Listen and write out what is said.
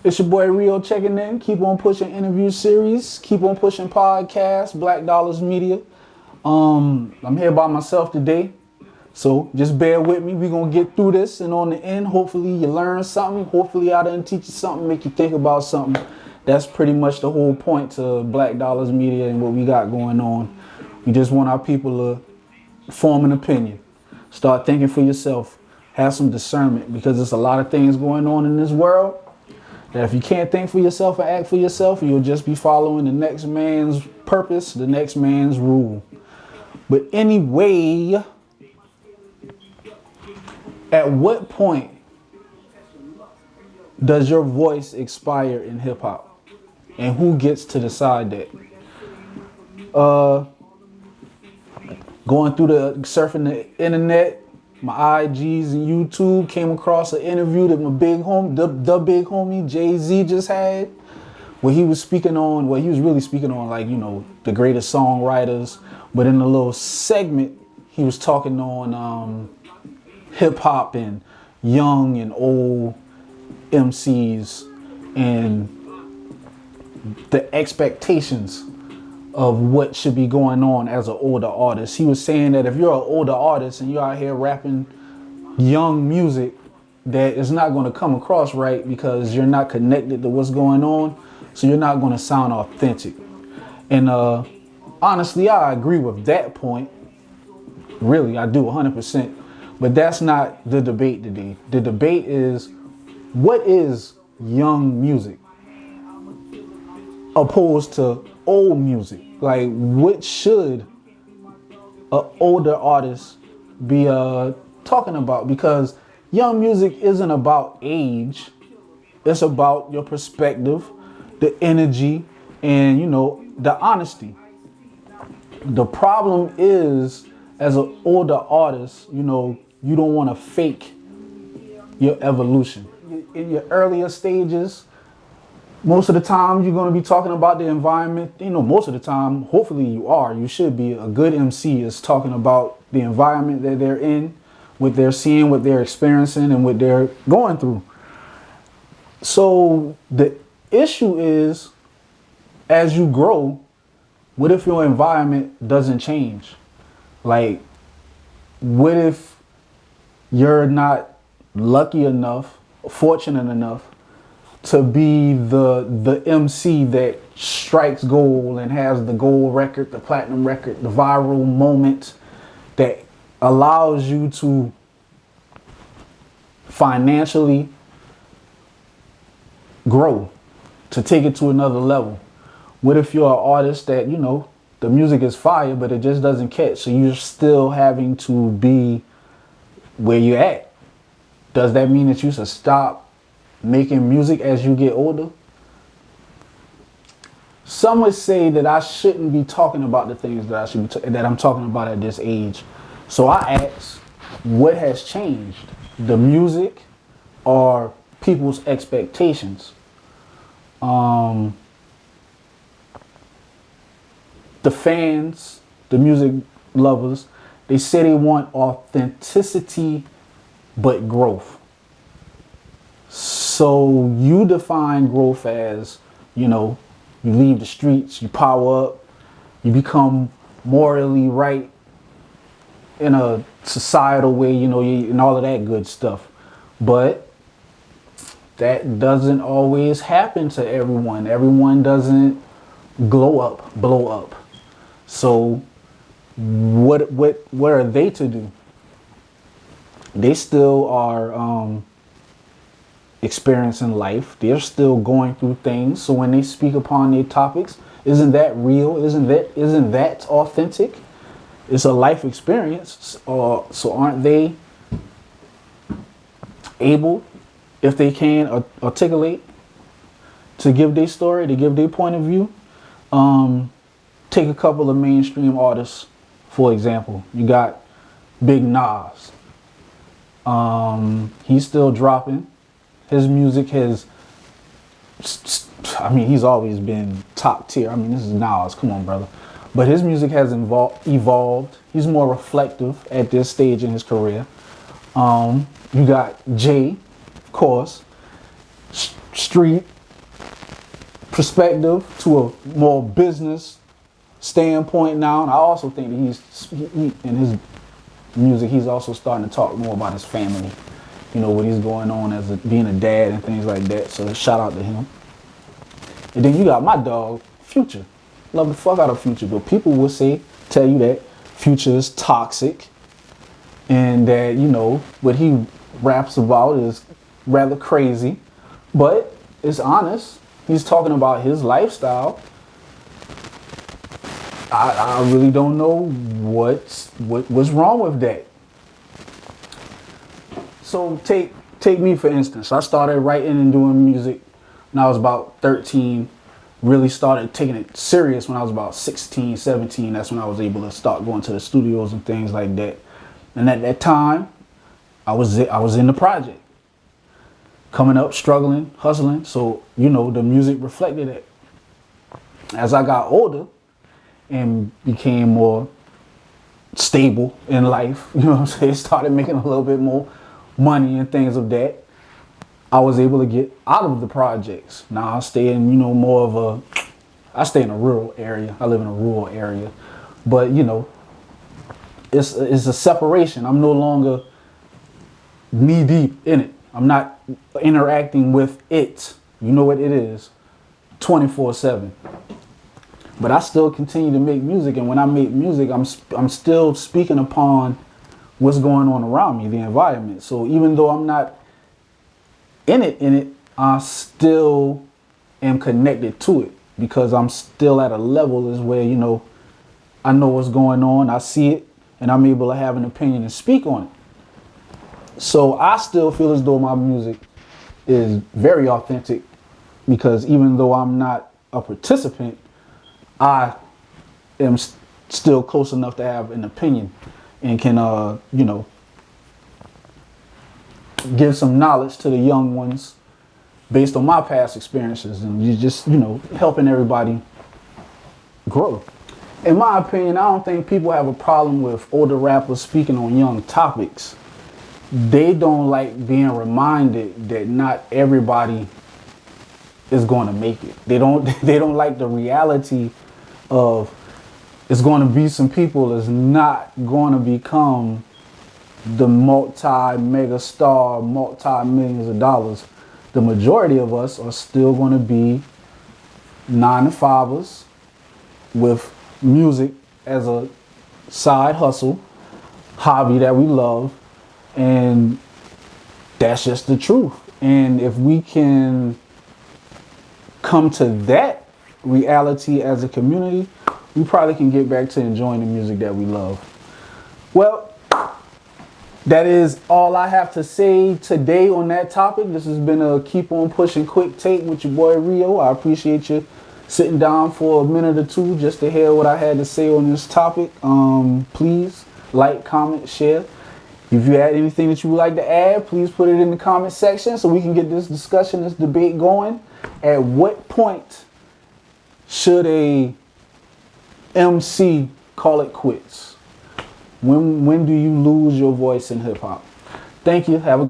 It's your boy Rio checking in. Keep on pushing interview series. Keep on pushing podcasts. Black Dollars Media. I'm here by myself today, so just bear with me. We're gonna get through this, and on the end, hopefully you learn something. Hopefully I done teach you something, make you think about something. That's pretty much the whole point to Black Dollars Media and what we got going on. We just want our people to form an opinion. Start thinking for yourself. Have some discernment, because there's a lot of things going on in this world that if you can't think for yourself and act for yourself, you'll just be following the next man's purpose, the next man's rule. But anyway, at what point does your voice expire in hip hop? And who gets to decide that? Going through surfing the internet, my IGs and YouTube, came across an interview that my big homie, the big homie Jay-Z just had, where he was speaking on, well, he was really speaking on, like, you know, the greatest songwriters. But in a little segment, he was talking on hip hop and young and old MCs and the expectations of what should be going on as an older artist. He was saying that if you're an older artist and you're out here rapping young music, that it's not going to come across right because you're not connected to what's going on. So you're not going to sound authentic. And honestly, I agree with that point. Really, I do 100%. But that's not the debate today. The debate is, what is young music opposed to old music? Like, what should an older artist be talking about? Because young music isn't about age. It's about your perspective, the energy, and, you know, the honesty. The problem is, as an older artist, you know, you don't want to fake your evolution. In your earlier stages, most of the time you're going to be talking about the environment. You know, most of the time, hopefully you should be. A good MC is talking about the environment that they're in, what they're seeing, what they're experiencing, and what they're going through. So the issue is, as you grow, what if your environment doesn't change? Like, what if you're not lucky enough, fortunate enough to be the MC that strikes gold and has the gold record, the platinum record, the viral moment that allows you to financially grow, to take it to another level? What if you're an artist that, you know, the music is fire, but it just doesn't catch, so you're still having to be where you're at? Does that mean that you should stop making music as you get older? Some would say that I shouldn't be talking about the things that I'm talking about at this age. So I ask, what has changed? The music or people's expectations? The fans, the music lovers, they say they want authenticity but growth. So you define growth as, you know, you leave the streets, you power up, you become morally right in a societal way, you know, and all of that good stuff. But that doesn't always happen to everyone. Everyone doesn't blow up. So what are they to do? They still are experiencing life. They're still going through things. So when they speak upon their topics, isn't that real? Isn't that authentic? It's a life experience. So aren't they able, if they can articulate, to give their story, to give their point of view? Take a couple of mainstream artists, for example. You got Big Nas. He's still dropping. His music has, I mean, he's always been top tier. I mean, this is Nas, come on, brother. But his music has evolved. He's more reflective at this stage in his career. You got Jay, of course, street, perspective to a more business standpoint now. And I also think that he in his music, he's also starting to talk more about his family, you know, what he's going on as being a dad and things like that. So shout out to him. And then you got my dog, Future. Love the fuck out of Future, but people will tell you that Future is toxic and that, you know, what he raps about is rather crazy, but it's honest. He's talking about his lifestyle. I really don't know what's wrong with that. So take me for instance. I started writing and doing music when I was about 13. Really started taking it serious when I was about 16, 17. That's when I was able to start going to the studios and things like that. And at that time, I was in the project, coming up, struggling, hustling. So, you know, the music reflected it. As I got older and became more stable in life, you know what I'm saying, started making a little bit more money and things of that, I was able to get out of the projects. Now I stay in, you know, I stay in a rural area. I live in a rural area, but you know, it's a separation. I'm no longer knee deep in it. I'm not interacting with it. You know what it is, 24/7. But I still continue to make music, and when I make music, I'm still speaking upon what's going on around me, the environment. So even though I'm not in it, I still am connected to it because I'm still at a level is where, you know, I know what's going on, I see it, and I'm able to have an opinion and speak on it. So I still feel as though my music is very authentic because even though I'm not a participant, I am still close enough to have an opinion and can, you know, give some knowledge to the young ones based on my past experiences, and you just, you know, helping everybody grow. In my opinion, I don't think people have a problem with older rappers speaking on young topics. They don't like being reminded that not everybody is going to make it. They don't like the reality of it's going to be some people that's not going to become the multi-mega star, multi-millions of dollars. The majority of us are still going to be 9-to-5ers with music as a side hustle, hobby that we love, and that's just the truth. And if we can come to that reality as a community, we probably can get back to enjoying the music that we love. Well, that is all I have to say today on that topic. This has been a Keep On Pushing Quick Take with your boy Rio. I appreciate you sitting down for a minute or two just to hear what I had to say on this topic. Please like, comment, share. If you had anything that you would like to add, please put it in the comment section so we can get this discussion, this debate going. At what point should a MC call it quits? When do you lose your voice in hip hop? Thank you. Have a